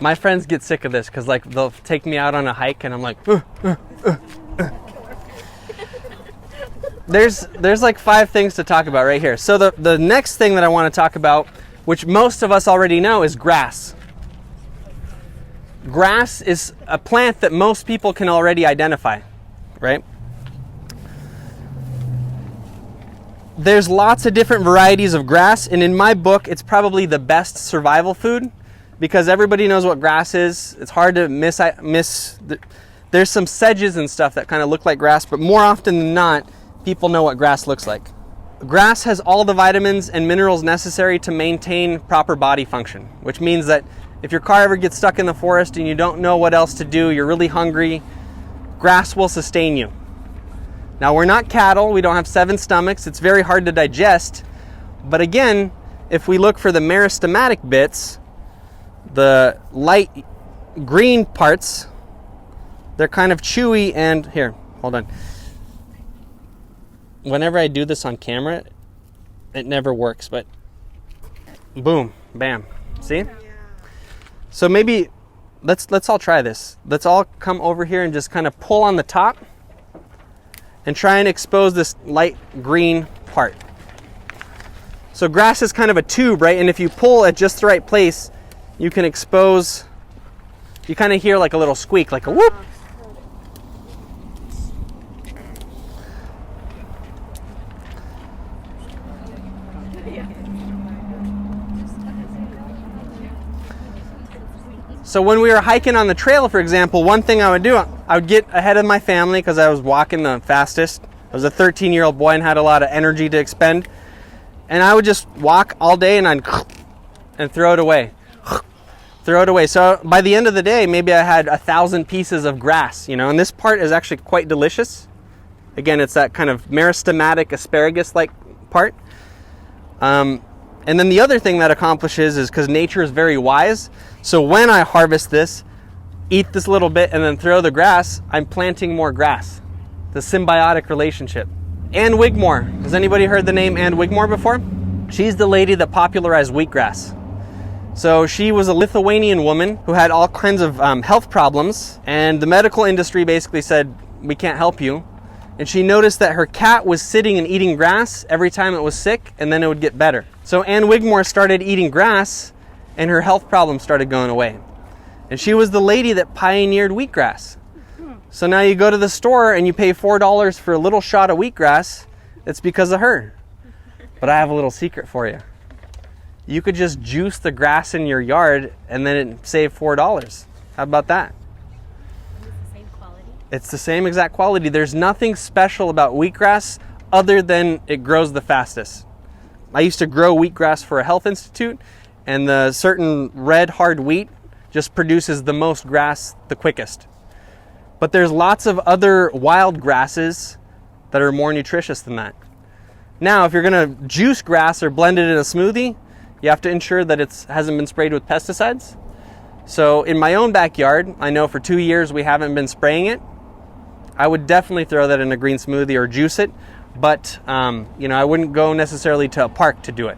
My friends get sick of this because like they'll take me out on a hike and I'm like, There's like 5 things to talk about right here. So the next thing that I want to talk about, which most of us already know, is grass. Grass is a plant that most people can already identify, right? There's lots of different varieties of grass, and in my book, it's probably the best survival food because everybody knows what grass is. It's hard to miss. There's some sedges and stuff that kind of look like grass, but more often than not, people know what grass looks like. Grass has all the vitamins and minerals necessary to maintain proper body function, which means that if your car ever gets stuck in the forest and you don't know what else to do, you're really hungry, grass will sustain you. Now, we're not cattle, we don't have 7 stomachs, it's very hard to digest, but again, if we look for the meristematic bits, the light green parts, they're kind of chewy and, here, hold on. Whenever I do this on camera, it never works, but boom, bam, see? So maybe, let's all try this. Let's all come over here and just kind of pull on the top and try and expose this light green part. So grass is kind of a tube, right? And if you pull at just the right place, you can expose, you kind of hear like a little squeak, like a whoop. So when we were hiking on the trail, for example, one thing I would do, I would get ahead of my family because I was walking the fastest. I was a 13-year-old boy and had a lot of energy to expend. And I would just walk all day and throw it away. Throw it away. So by the end of the day, maybe I had 1,000 pieces of grass, you know, and this part is actually quite delicious. Again, it's that kind of meristematic asparagus-like part. And then the other thing that accomplishes is because nature is very wise. So when I harvest this, eat this little bit, and then throw the grass, I'm planting more grass. The symbiotic relationship. Ann Wigmore. Has anybody heard the name Ann Wigmore before? She's the lady that popularized wheatgrass. So she was a Lithuanian woman who had all kinds of health problems, and the medical industry basically said, we can't help you. And she noticed that her cat was sitting and eating grass every time it was sick, and then it would get better. So Ann Wigmore started eating grass, and her health problems started going away. And she was the lady that pioneered wheatgrass. So now you go to the store and you pay $4 for a little shot of wheatgrass. It's because of her. But I have a little secret for you. You could just juice the grass in your yard and then it save $4. How about that? It's the same exact quality. There's nothing special about wheatgrass other than it grows the fastest. I used to grow wheatgrass for a health institute, and the certain red hard wheat just produces the most grass the quickest. But there's lots of other wild grasses that are more nutritious than that. Now, if you're going to juice grass or blend it in a smoothie, you have to ensure that it hasn't been sprayed with pesticides. So in my own backyard, I know for 2 years we haven't been spraying it. I would definitely throw that in a green smoothie or juice it, but I wouldn't go necessarily to a park to do it.